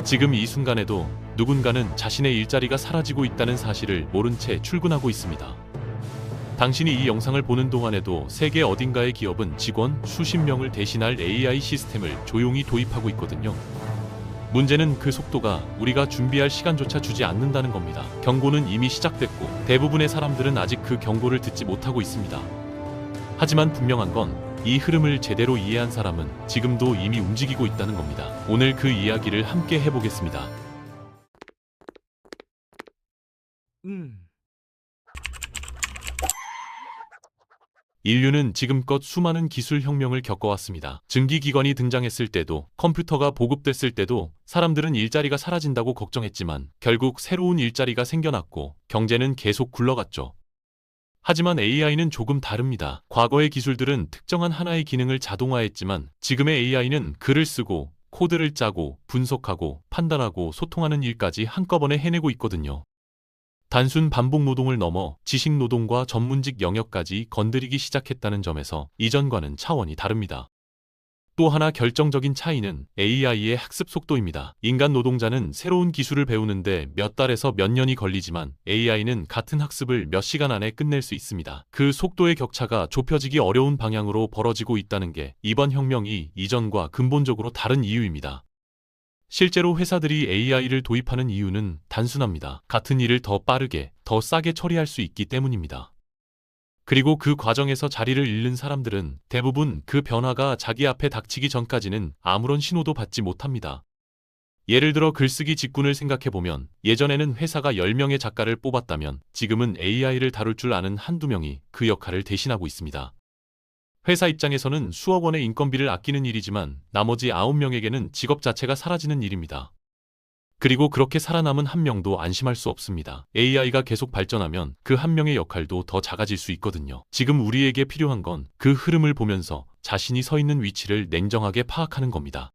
지금 이 순간에도 누군가는 자신의 일자리가 사라지고 있다는 사실을 모른 채 출근하고 있습니다. 당신이 이 영상을 보는 동안에도 세계 어딘가의 기업은 직원 수십 명을 대신할 AI 시스템을 조용히 도입하고 있거든요. 문제는 그 속도가 우리가 준비할 시간조차 주지 않는다는 겁니다. 경고는 이미 시작됐고 대부분의 사람들은 아직 그 경고를 듣지 못하고 있습니다. 하지만 분명한 건 이 흐름을 제대로 이해한 사람은 지금도 이미 움직이고 있다는 겁니다. 오늘 그 이야기를 함께 해보겠습니다. 인류는 지금껏 수많은 기술 혁명을 겪어왔습니다. 증기기관이 등장했을 때도, 컴퓨터가 보급됐을 때도 사람들은 일자리가 사라진다고 걱정했지만 결국 새로운 일자리가 생겨났고 경제는 계속 굴러갔죠. 하지만 AI는 조금 다릅니다. 과거의 기술들은 특정한 하나의 기능을 자동화했지만 지금의 AI는 글을 쓰고 코드를 짜고 분석하고 판단하고 소통하는 일까지 한꺼번에 해내고 있거든요. 단순 반복 노동을 넘어 지식 노동과 전문직 영역까지 건드리기 시작했다는 점에서 이전과는 차원이 다릅니다. 또 하나 결정적인 차이는 AI의 학습 속도입니다. 인간 노동자는 새로운 기술을 배우는데 몇 달에서 몇 년이 걸리지만 AI는 같은 학습을 몇 시간 안에 끝낼 수 있습니다. 그 속도의 격차가 좁혀지기 어려운 방향으로 벌어지고 있다는 게 이번 혁명이 이전과 근본적으로 다른 이유입니다. 실제로 회사들이 AI를 도입하는 이유는 단순합니다. 같은 일을 더 빠르게, 더 싸게 처리할 수 있기 때문입니다. 그리고 그 과정에서 자리를 잃는 사람들은 대부분 그 변화가 자기 앞에 닥치기 전까지는 아무런 신호도 받지 못합니다. 예를 들어 글쓰기 직군을 생각해보면 예전에는 회사가 10명의 작가를 뽑았다면 지금은 AI를 다룰 줄 아는 한두 명이 그 역할을 대신하고 있습니다. 회사 입장에서는 수억 원의 인건비를 아끼는 일이지만 나머지 9명에게는 직업 자체가 사라지는 일입니다. 그리고 그렇게 살아남은 한 명도 안심할 수 없습니다. AI가 계속 발전하면 그 한 명의 역할도 더 작아질 수 있거든요. 지금 우리에게 필요한 건 그 흐름을 보면서 자신이 서 있는 위치를 냉정하게 파악하는 겁니다.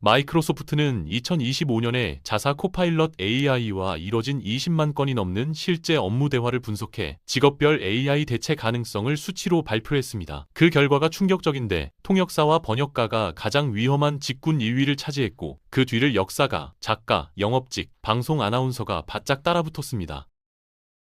마이크로소프트는 2025년에 자사 코파일럿 AI와 이뤄진 20만 건이 넘는 실제 업무 대화를 분석해 직업별 AI 대체 가능성을 수치로 발표했습니다. 그 결과가 충격적인데 통역사와 번역가가 가장 위험한 직군 1위를 차지했고 그 뒤를 역사가, 작가, 영업직, 방송 아나운서가 바짝 따라붙었습니다.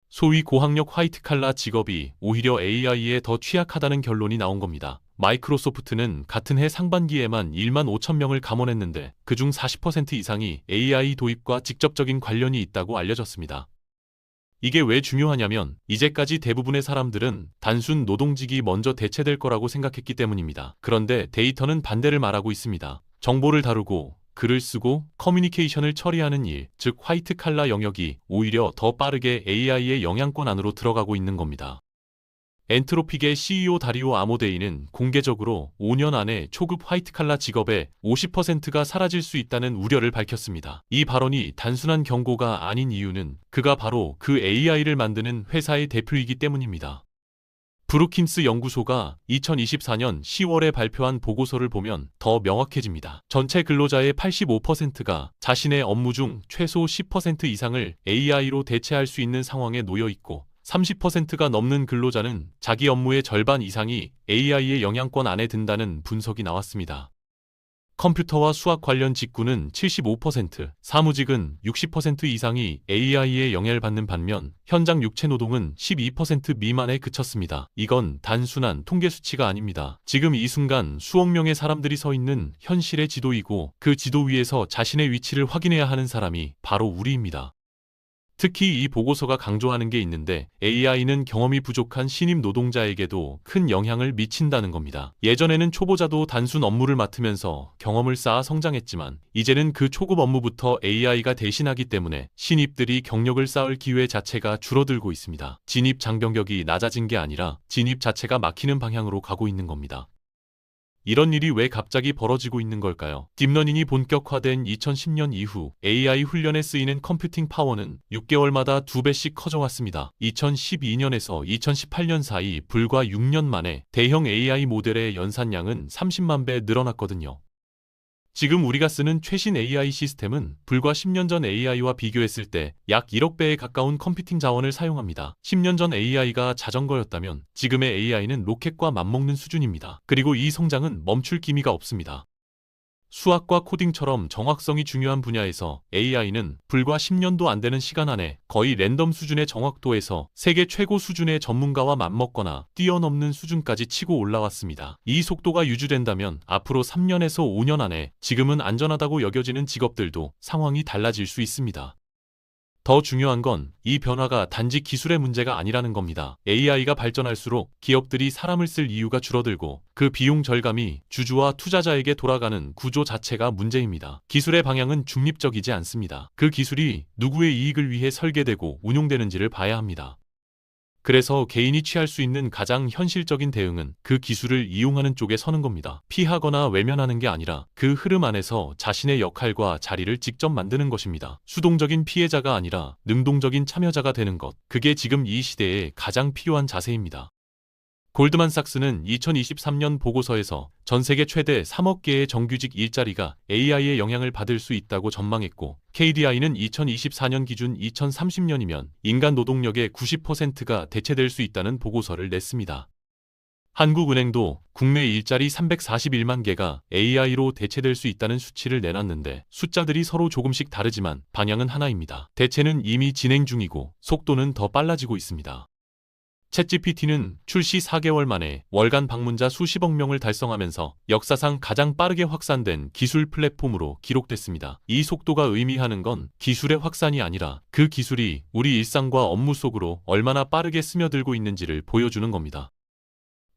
소위 고학력 화이트칼라 직업이 오히려 AI에 더 취약하다는 결론이 나온 겁니다. 마이크로소프트는 같은 해 상반기에만 1만 5천 명을 감원했는데 그중 40% 이상이 AI 도입과 직접적인 관련이 있다고 알려졌습니다. 이게 왜 중요하냐면 이제까지 대부분의 사람들은 단순 노동직이 먼저 대체될 거라고 생각했기 때문입니다. 그런데 데이터는 반대를 말하고 있습니다. 정보를 다루고 글을 쓰고 커뮤니케이션을 처리하는 일, 즉 화이트 칼라 영역이 오히려 더 빠르게 AI의 영향권 안으로 들어가고 있는 겁니다. 엔트로픽의 CEO 다리오 아모데이는 공개적으로 5년 안에 초급 화이트칼라 직업의 50%가 사라질 수 있다는 우려를 밝혔습니다. 이 발언이 단순한 경고가 아닌 이유는 그가 바로 그 AI를 만드는 회사의 대표이기 때문입니다. 브루킨스 연구소가 2024년 10월에 발표한 보고서를 보면 더 명확해집니다. 전체 근로자의 85%가 자신의 업무 중 최소 10% 이상을 AI로 대체할 수 있는 상황에 놓여 있고 30%가 넘는 근로자는 자기 업무의 절반 이상이 AI의 영향권 안에 든다는 분석이 나왔습니다. 컴퓨터와 수학 관련 직군은 75%, 사무직은 60% 이상이 AI의 영향을 받는 반면 현장 육체 노동은 12% 미만에 그쳤습니다. 이건 단순한 통계 수치가 아닙니다. 지금 이 순간 수억 명의 사람들이 서 있는 현실의 지도이고 그 지도 위에서 자신의 위치를 확인해야 하는 사람이 바로 우리입니다. 특히 이 보고서가 강조하는 게 있는데 AI는 경험이 부족한 신입 노동자에게도 큰 영향을 미친다는 겁니다. 예전에는 초보자도 단순 업무를 맡으면서 경험을 쌓아 성장했지만 이제는 그 초급 업무부터 AI가 대신하기 때문에 신입들이 경력을 쌓을 기회 자체가 줄어들고 있습니다. 진입 장벽이 낮아진 게 아니라 진입 자체가 막히는 방향으로 가고 있는 겁니다. 이런 일이 왜 갑자기 벌어지고 있는 걸까요? 딥러닝이 본격화된 2010년 이후 AI 훈련에 쓰이는 컴퓨팅 파워는 6개월마다 2배씩 커져왔습니다. 2012년에서 2018년 사이 불과 6년 만에 대형 AI 모델의 연산량은 30만 배 늘어났거든요. 지금 우리가 쓰는 최신 AI 시스템은 불과 10년 전 AI와 비교했을 때 약 1억 배에 가까운 컴퓨팅 자원을 사용합니다. 10년 전 AI가 자전거였다면 지금의 AI는 로켓과 맞먹는 수준입니다. 그리고 이 성장은 멈출 기미가 없습니다. 수학과 코딩처럼 정확성이 중요한 분야에서 AI는 불과 10년도 안 되는 시간 안에 거의 랜덤 수준의 정확도에서 세계 최고 수준의 전문가와 맞먹거나 뛰어넘는 수준까지 치고 올라왔습니다. 이 속도가 유지된다면 앞으로 3년에서 5년 안에 지금은 안전하다고 여겨지는 직업들도 상황이 달라질 수 있습니다. 더 중요한 건 이 변화가 단지 기술의 문제가 아니라는 겁니다. AI가 발전할수록 기업들이 사람을 쓸 이유가 줄어들고 그 비용 절감이 주주와 투자자에게 돌아가는 구조 자체가 문제입니다. 기술의 방향은 중립적이지 않습니다. 그 기술이 누구의 이익을 위해 설계되고 운용되는지를 봐야 합니다. 그래서 개인이 취할 수 있는 가장 현실적인 대응은 그 기술을 이용하는 쪽에 서는 겁니다. 피하거나 외면하는 게 아니라 그 흐름 안에서 자신의 역할과 자리를 직접 만드는 것입니다. 수동적인 피해자가 아니라 능동적인 참여자가 되는 것. 그게 지금 이 시대에 가장 필요한 자세입니다. 골드만삭스는 2023년 보고서에서 전 세계 최대 3억 개의 정규직 일자리가 AI의 영향을 받을 수 있다고 전망했고, KDI는 2024년 기준 2030년이면 인간 노동력의 90%가 대체될 수 있다는 보고서를 냈습니다. 한국은행도 국내 일자리 341만 개가 AI로 대체될 수 있다는 수치를 내놨는데, 숫자들이 서로 조금씩 다르지만 방향은 하나입니다. 대체는 이미 진행 중이고 속도는 더 빨라지고 있습니다. 챗GPT는 출시 4개월 만에 월간 방문자 수십억 명을 달성하면서 역사상 가장 빠르게 확산된 기술 플랫폼으로 기록됐습니다. 이 속도가 의미하는 건 기술의 확산이 아니라 그 기술이 우리 일상과 업무 속으로 얼마나 빠르게 스며들고 있는지를 보여주는 겁니다.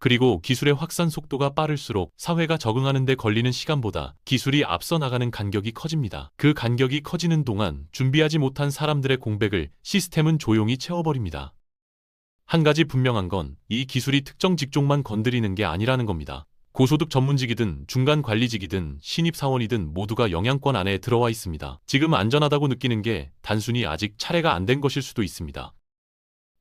그리고 기술의 확산 속도가 빠를수록 사회가 적응하는 데 걸리는 시간보다 기술이 앞서 나가는 간격이 커집니다. 그 간격이 커지는 동안 준비하지 못한 사람들의 공백을 시스템은 조용히 채워버립니다. 한 가지 분명한 건 이 기술이 특정 직종만 건드리는 게 아니라는 겁니다. 고소득 전문직이든 중간 관리직이든 신입사원이든 모두가 영향권 안에 들어와 있습니다. 지금 안전하다고 느끼는 게 단순히 아직 차례가 안 된 것일 수도 있습니다.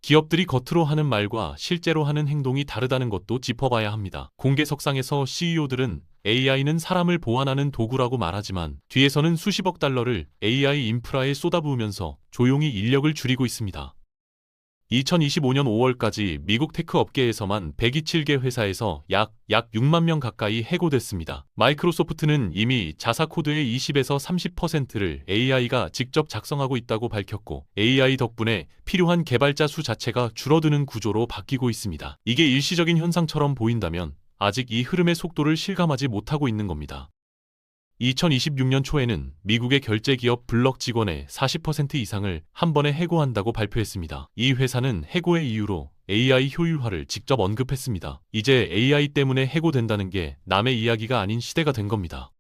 기업들이 겉으로 하는 말과 실제로 하는 행동이 다르다는 것도 짚어봐야 합니다. 공개석상에서 CEO들은 AI는 사람을 보완하는 도구라고 말하지만 뒤에서는 수십억 달러를 AI 인프라에 쏟아부으면서 조용히 인력을 줄이고 있습니다. 2025년 5월까지 미국 테크 업계에서만 127개 회사에서 약 6만 명 가까이 해고됐습니다. 마이크로소프트는 이미 자사 코드의 20에서 30%를 AI가 직접 작성하고 있다고 밝혔고, AI 덕분에 필요한 개발자 수 자체가 줄어드는 구조로 바뀌고 있습니다. 이게 일시적인 현상처럼 보인다면 아직 이 흐름의 속도를 실감하지 못하고 있는 겁니다. 2026년 초에는 미국의 결제기업 블럭 직원의 40% 이상을 한 번에 해고한다고 발표했습니다. 이 회사는 해고의 이유로 AI 효율화를 직접 언급했습니다. 이제 AI 때문에 해고된다는 게 남의 이야기가 아닌 시대가 된 겁니다.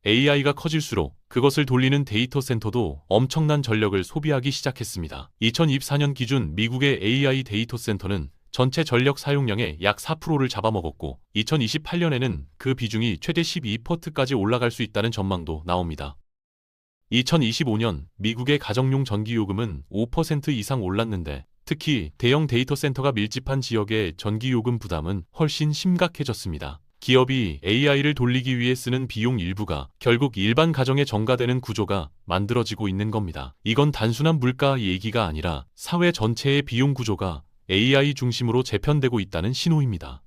AI가 커질수록 그것을 돌리는 데이터 센터도 엄청난 전력을 소비하기 시작했습니다. 2024년 기준 미국의 AI 데이터 센터는 전체 전력 사용량의 약 4%를 잡아먹었고 2028년에는 그 비중이 최대 12%까지 올라갈 수 있다는 전망도 나옵니다. 2025년 미국의 가정용 전기요금은 5% 이상 올랐는데 특히 대형 데이터 센터가 밀집한 지역의 전기요금 부담은 훨씬 심각해졌습니다. 기업이 AI를 돌리기 위해 쓰는 비용 일부가 결국 일반 가정에 전가되는 구조가 만들어지고 있는 겁니다. 이건 단순한 물가 얘기가 아니라 사회 전체의 비용 구조가 AI 중심으로 재편되고 있다는 신호입니다.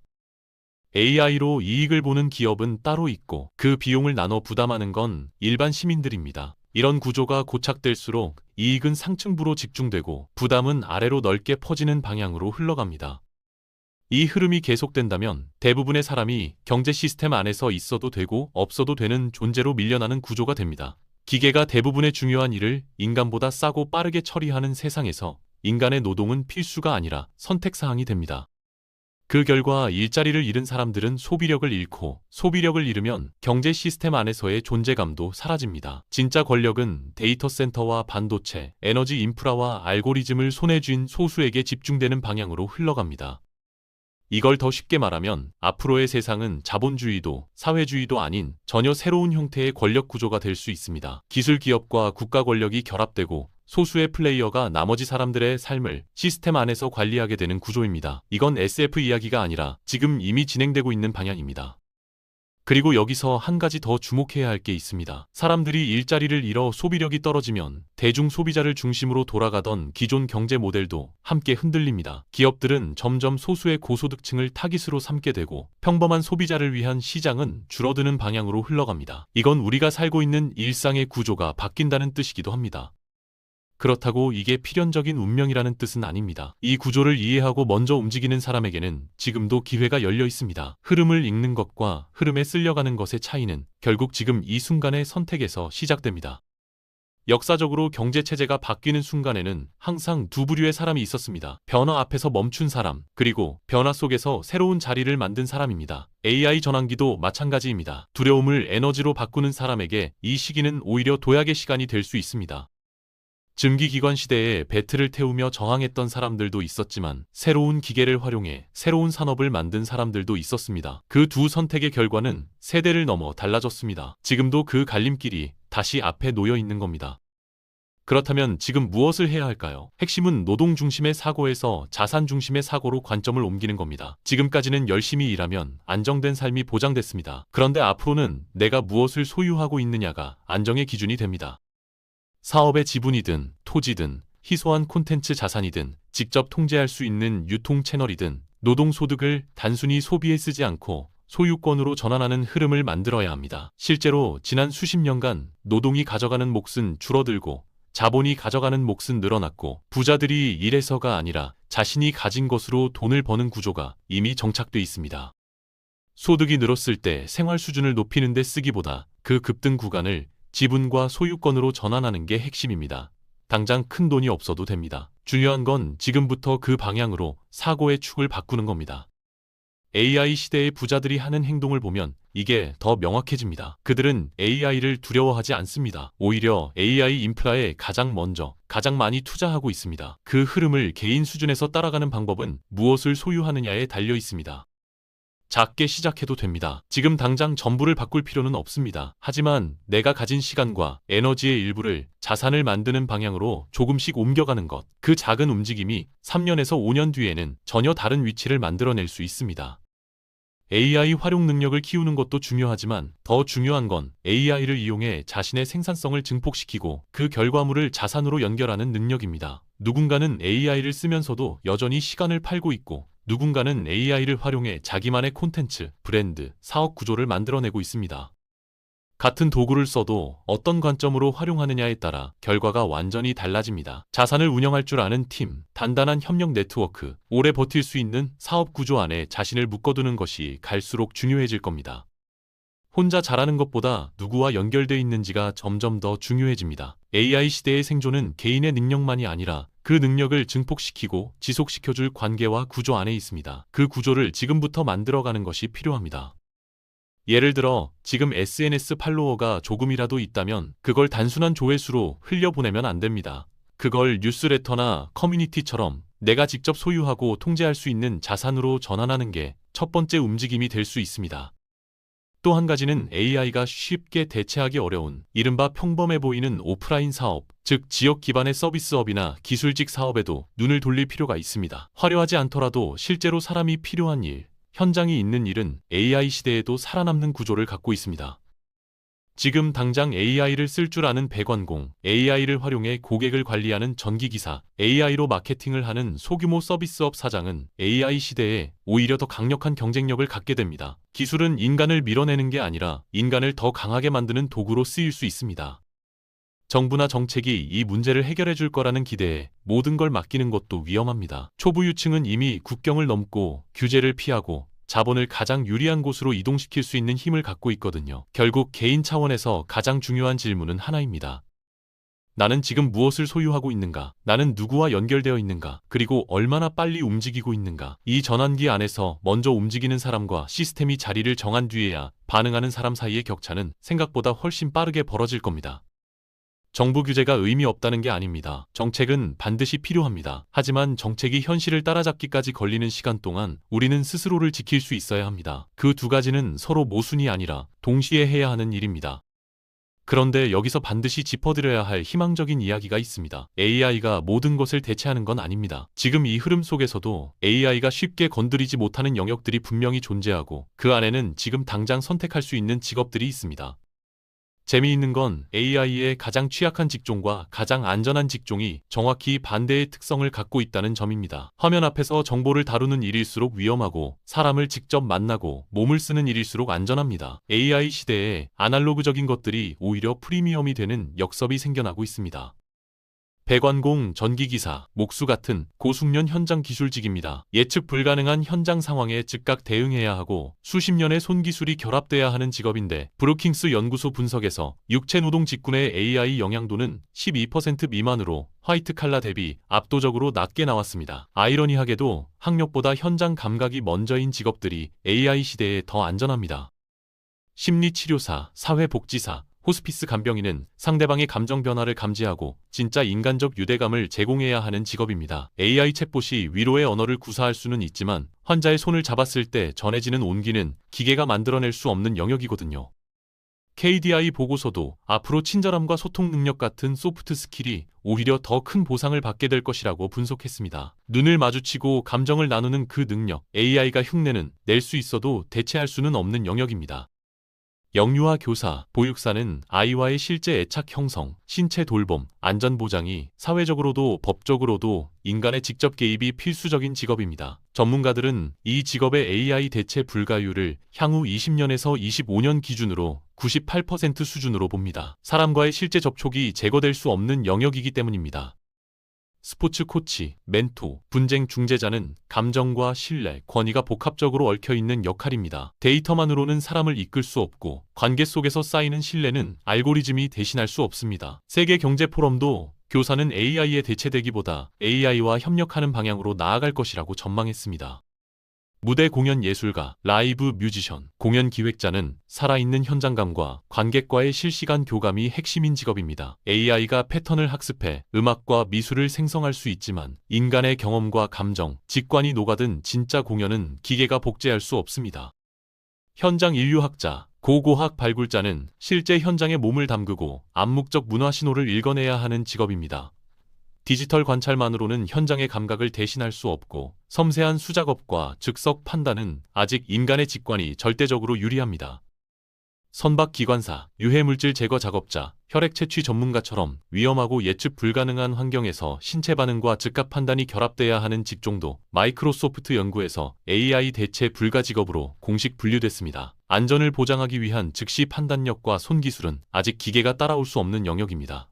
AI로 이익을 보는 기업은 따로 있고 그 비용을 나눠 부담하는 건 일반 시민들입니다. 이런 구조가 고착될수록 이익은 상층부로 집중되고 부담은 아래로 넓게 퍼지는 방향으로 흘러갑니다. 이 흐름이 계속된다면 대부분의 사람이 경제 시스템 안에서 있어도 되고 없어도 되는 존재로 밀려나는 구조가 됩니다. 기계가 대부분의 중요한 일을 인간보다 싸고 빠르게 처리하는 세상에서 인간의 노동은 필수가 아니라 선택사항이 됩니다. 그 결과 일자리를 잃은 사람들은 소비력을 잃고 소비력을 잃으면 경제 시스템 안에서의 존재감도 사라집니다. 진짜 권력은 데이터 센터와 반도체, 에너지 인프라와 알고리즘을 손에 쥔 소수에게 집중되는 방향으로 흘러갑니다. 이걸 더 쉽게 말하면 앞으로의 세상은 자본주의도 사회주의도 아닌 전혀 새로운 형태의 권력 구조가 될 수 있습니다. 기술 기업과 국가 권력이 결합되고 소수의 플레이어가 나머지 사람들의 삶을 시스템 안에서 관리하게 되는 구조입니다. 이건 SF 이야기가 아니라 지금 이미 진행되고 있는 방향입니다. 그리고 여기서 한 가지 더 주목해야 할 게 있습니다. 사람들이 일자리를 잃어 소비력이 떨어지면 대중 소비자를 중심으로 돌아가던 기존 경제 모델도 함께 흔들립니다. 기업들은 점점 소수의 고소득층을 타깃으로 삼게 되고 평범한 소비자를 위한 시장은 줄어드는 방향으로 흘러갑니다. 이건 우리가 살고 있는 일상의 구조가 바뀐다는 뜻이기도 합니다. 그렇다고 이게 필연적인 운명이라는 뜻은 아닙니다. 이 구조를 이해하고 먼저 움직이는 사람에게는 지금도 기회가 열려 있습니다. 흐름을 읽는 것과 흐름에 쓸려가는 것의 차이는 결국 지금 이 순간의 선택에서 시작됩니다. 역사적으로 경제체제가 바뀌는 순간에는 항상 두 부류의 사람이 있었습니다. 변화 앞에서 멈춘 사람, 그리고 변화 속에서 새로운 자리를 만든 사람입니다. AI 전환기도 마찬가지입니다. 두려움을 에너지로 바꾸는 사람에게 이 시기는 오히려 도약의 시간이 될 수 있습니다. 증기기관 시대에 배틀을 태우며 저항했던 사람들도 있었지만 새로운 기계를 활용해 새로운 산업을 만든 사람들도 있었습니다. 그 두 선택의 결과는 세대를 넘어 달라졌습니다. 지금도 그 갈림길이 다시 앞에 놓여 있는 겁니다. 그렇다면 지금 무엇을 해야 할까요? 핵심은 노동 중심의 사고에서 자산 중심의 사고로 관점을 옮기는 겁니다. 지금까지는 열심히 일하면 안정된 삶이 보장됐습니다. 그런데 앞으로는 내가 무엇을 소유하고 있느냐가 안정의 기준이 됩니다. 사업의 지분이든 토지든 희소한 콘텐츠 자산이든 직접 통제할 수 있는 유통 채널이든 노동소득을 단순히 소비에 쓰지 않고 소유권으로 전환하는 흐름을 만들어야 합니다. 실제로 지난 수십 년간 노동이 가져가는 몫은 줄어들고 자본이 가져가는 몫은 늘어났고 부자들이 일해서가 아니라 자신이 가진 것으로 돈을 버는 구조가 이미 정착돼 있습니다. 소득이 늘었을 때 생활 수준을 높이는 데 쓰기보다 그 급등 구간을 지분과 소유권으로 전환하는 게 핵심입니다. 당장 큰 돈이 없어도 됩니다. 중요한 건 지금부터 그 방향으로 사고의 축을 바꾸는 겁니다. AI 시대의 부자들이 하는 행동을 보면 이게 더 명확해집니다. 그들은 AI를 두려워하지 않습니다. 오히려 AI 인프라에 가장 먼저, 가장 많이 투자하고 있습니다. 그 흐름을 개인 수준에서 따라가는 방법은 무엇을 소유하느냐에 달려 있습니다. 작게 시작해도 됩니다. 지금 당장 전부를 바꿀 필요는 없습니다. 하지만 내가 가진 시간과 에너지의 일부를 자산을 만드는 방향으로 조금씩 옮겨가는 것, 그 작은 움직임이 3년에서 5년 뒤에는 전혀 다른 위치를 만들어낼 수 있습니다. AI 활용 능력을 키우는 것도 중요하지만 더 중요한 건 AI를 이용해 자신의 생산성을 증폭시키고 그 결과물을 자산으로 연결하는 능력입니다. 누군가는 AI를 쓰면서도 여전히 시간을 팔고 있고 누군가는 AI를 활용해 자기만의 콘텐츠, 브랜드, 사업 구조를 만들어내고 있습니다. 같은 도구를 써도 어떤 관점으로 활용하느냐에 따라 결과가 완전히 달라집니다. 자산을 운영할 줄 아는 팀, 단단한 협력 네트워크, 오래 버틸 수 있는 사업 구조 안에 자신을 묶어두는 것이 갈수록 중요해질 겁니다. 혼자 잘하는 것보다 누구와 연결되어 있는지가 점점 더 중요해집니다. AI 시대의 생존은 개인의 능력만이 아니라 그 능력을 증폭시키고 지속시켜줄 관계와 구조 안에 있습니다. 그 구조를 지금부터 만들어가는 것이 필요합니다. 예를 들어 지금 SNS 팔로워가 조금이라도 있다면 그걸 단순한 조회수로 흘려보내면 안 됩니다. 그걸 뉴스레터나 커뮤니티처럼 내가 직접 소유하고 통제할 수 있는 자산으로 전환하는 게 첫 번째 움직임이 될 수 있습니다. 또 한 가지는 AI가 쉽게 대체하기 어려운 이른바 평범해 보이는 오프라인 사업, 즉 지역 기반의 서비스업이나 기술직 사업에도 눈을 돌릴 필요가 있습니다. 화려하지 않더라도 실제로 사람이 필요한 일, 현장이 있는 일은 AI 시대에도 살아남는 구조를 갖고 있습니다. 지금 당장 AI를 쓸 줄 아는 배관공, AI를 활용해 고객을 관리하는 전기기사, AI로 마케팅을 하는 소규모 서비스업 사장은 AI 시대에 오히려 더 강력한 경쟁력을 갖게 됩니다. 기술은 인간을 밀어내는 게 아니라 인간을 더 강하게 만드는 도구로 쓰일 수 있습니다. 정부나 정책이 이 문제를 해결해 줄 거라는 기대에 모든 걸 맡기는 것도 위험합니다. 초부유층은 이미 국경을 넘고 규제를 피하고 자본을 가장 유리한 곳으로 이동시킬 수 있는 힘을 갖고 있거든요. 결국 개인 차원에서 가장 중요한 질문은 하나입니다. 나는 지금 무엇을 소유하고 있는가? 나는 누구와 연결되어 있는가? 그리고 얼마나 빨리 움직이고 있는가? 이 전환기 안에서 먼저 움직이는 사람과 시스템이 자리를 정한 뒤에야 반응하는 사람 사이의 격차는 생각보다 훨씬 빠르게 벌어질 겁니다. 정부 규제가 의미 없다는 게 아닙니다. 정책은 반드시 필요합니다. 하지만 정책이 현실을 따라잡기까지 걸리는 시간 동안 우리는 스스로를 지킬 수 있어야 합니다. 그 두 가지는 서로 모순이 아니라 동시에 해야 하는 일입니다. 그런데 여기서 반드시 짚어드려야 할 희망적인 이야기가 있습니다. AI가 모든 것을 대체하는 건 아닙니다. 지금 이 흐름 속에서도 AI가 쉽게 건드리지 못하는 영역들이 분명히 존재하고 그 안에는 지금 당장 선택할 수 있는 직업들이 있습니다. 재미있는 건 AI의 가장 취약한 직종과 가장 안전한 직종이 정확히 반대의 특성을 갖고 있다는 점입니다. 화면 앞에서 정보를 다루는 일일수록 위험하고 사람을 직접 만나고 몸을 쓰는 일일수록 안전합니다. AI 시대에 아날로그적인 것들이 오히려 프리미엄이 되는 역섭이 생겨나고 있습니다. 배관공, 전기기사, 목수 같은 고숙련 현장 기술직입니다. 예측 불가능한 현장 상황에 즉각 대응해야 하고 수십 년의 손기술이 결합돼야 하는 직업인데 브루킹스 연구소 분석에서 육체노동 직군의 AI 영향도는 12% 미만으로 화이트 칼라 대비 압도적으로 낮게 나왔습니다. 아이러니하게도 학력보다 현장 감각이 먼저인 직업들이 AI 시대에 더 안전합니다. 심리치료사, 사회복지사, 호스피스 간병인은 상대방의 감정 변화를 감지하고 진짜 인간적 유대감을 제공해야 하는 직업입니다. AI 챗봇이 위로의 언어를 구사할 수는 있지만 환자의 손을 잡았을 때 전해지는 온기는 기계가 만들어낼 수 없는 영역이거든요. KDI 보고서도 앞으로 친절함과 소통 능력 같은 소프트 스킬이 오히려 더 큰 보상을 받게 될 것이라고 분석했습니다. 눈을 마주치고 감정을 나누는 그 능력, AI가 흉내는 낼 수 있어도 대체할 수는 없는 영역입니다. 영유아 교사, 보육사는 아이와의 실제 애착 형성, 신체 돌봄, 안전 보장이 사회적으로도 법적으로도 인간의 직접 개입이 필수적인 직업입니다. 전문가들은 이 직업의 AI 대체 불가율을 향후 20년에서 25년 기준으로 98% 수준으로 봅니다. 사람과의 실제 접촉이 제거될 수 없는 영역이기 때문입니다. 스포츠 코치, 멘토, 분쟁 중재자는 감정과 신뢰, 권위가 복합적으로 얽혀있는 역할입니다. 데이터만으로는 사람을 이끌 수 없고 관계 속에서 쌓이는 신뢰는 알고리즘이 대신할 수 없습니다. 세계경제포럼도 교사는 AI에 대체되기보다 AI와 협력하는 방향으로 나아갈 것이라고 전망했습니다. 무대 공연 예술가, 라이브 뮤지션, 공연 기획자는 살아있는 현장감과 관객과의 실시간 교감이 핵심인 직업입니다. AI가 패턴을 학습해 음악과 미술을 생성할 수 있지만 인간의 경험과 감정, 직관이 녹아든 진짜 공연은 기계가 복제할 수 없습니다. 현장 인류학자, 고고학 발굴자는 실제 현장에 몸을 담그고 암묵적 문화 신호를 읽어내야 하는 직업입니다. 디지털 관찰만으로는 현장의 감각을 대신할 수 없고 섬세한 수작업과 즉석 판단은 아직 인간의 직관이 절대적으로 유리합니다. 선박 기관사, 유해물질 제거 작업자, 혈액 채취 전문가처럼 위험하고 예측 불가능한 환경에서 신체 반응과 즉각 판단이 결합돼야 하는 직종도 마이크로소프트 연구에서 AI 대체 불가 직업으로 공식 분류됐습니다. 안전을 보장하기 위한 즉시 판단력과 손기술은 아직 기계가 따라올 수 없는 영역입니다.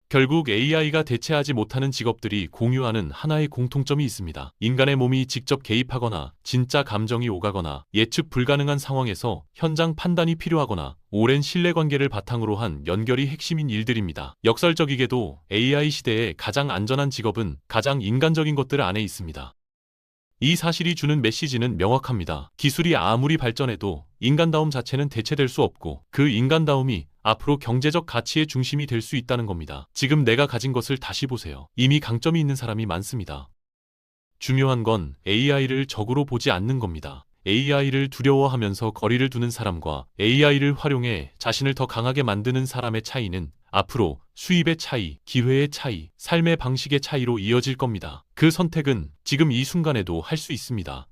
결국 AI가 대체하지 못하는 직업들이 공유하는 하나의 공통점이 있습니다. 인간의 몸이 직접 개입하거나 진짜 감정이 오가거나 예측 불가능한 상황에서 현장 판단이 필요하거나 오랜 신뢰관계를 바탕으로 한 연결이 핵심인 일들입니다. 역설적이게도 AI 시대의 가장 안전한 직업은 가장 인간적인 것들 안에 있습니다. 이 사실이 주는 메시지는 명확합니다. 기술이 아무리 발전해도 인간다움 자체는 대체될 수 없고 그 인간다움이 앞으로 경제적 가치의 중심이 될 수 있다는 겁니다. 지금 내가 가진 것을 다시 보세요. 이미 강점이 있는 사람이 많습니다. 중요한 건 AI를 적으로 보지 않는 겁니다. AI를 두려워하면서 거리를 두는 사람과 AI를 활용해 자신을 더 강하게 만드는 사람의 차이는 앞으로 수입의 차이, 기회의 차이, 삶의 방식의 차이로 이어질 겁니다. 그 선택은 지금 이 순간에도 할 수 있습니다.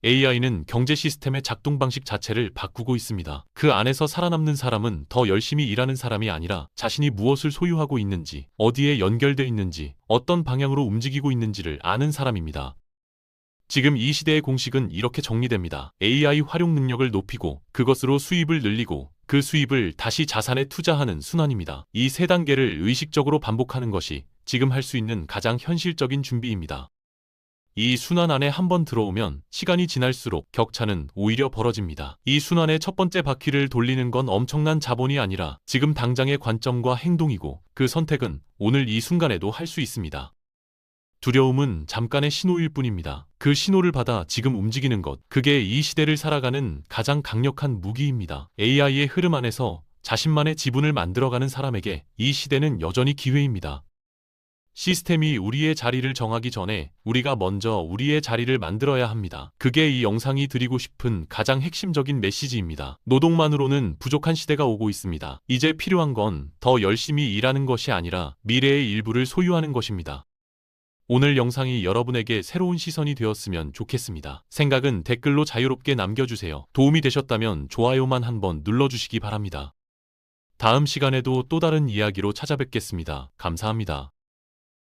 AI는 경제 시스템의 작동 방식 자체를 바꾸고 있습니다. 그 안에서 살아남는 사람은 더 열심히 일하는 사람이 아니라 자신이 무엇을 소유하고 있는지, 어디에 연결되어 있는지, 어떤 방향으로 움직이고 있는지를 아는 사람입니다. 지금 이 시대의 공식은 이렇게 정리됩니다. AI 활용 능력을 높이고 그것으로 수입을 늘리고 그 수입을 다시 자산에 투자하는 순환입니다. 이 세 단계를 의식적으로 반복하는 것이 지금 할 수 있는 가장 현실적인 준비입니다. 이 순환 안에 한번 들어오면 시간이 지날수록 격차는 오히려 벌어집니다. 이 순환의 첫 번째 바퀴를 돌리는 건 엄청난 자본이 아니라 지금 당장의 관점과 행동이고 그 선택은 오늘 이 순간에도 할 수 있습니다. 두려움은 잠깐의 신호일 뿐입니다. 그 신호를 받아 지금 움직이는 것, 그게 이 시대를 살아가는 가장 강력한 무기입니다. AI의 흐름 안에서 자신만의 지분을 만들어가는 사람에게 이 시대는 여전히 기회입니다. 시스템이 우리의 자리를 정하기 전에 우리가 먼저 우리의 자리를 만들어야 합니다. 그게 이 영상이 드리고 싶은 가장 핵심적인 메시지입니다. 노동만으로는 부족한 시대가 오고 있습니다. 이제 필요한 건 더 열심히 일하는 것이 아니라 미래의 일부를 소유하는 것입니다. 오늘 영상이 여러분에게 새로운 시선이 되었으면 좋겠습니다. 생각은 댓글로 자유롭게 남겨주세요. 도움이 되셨다면 좋아요만 한번 눌러주시기 바랍니다. 다음 시간에도 또 다른 이야기로 찾아뵙겠습니다. 감사합니다.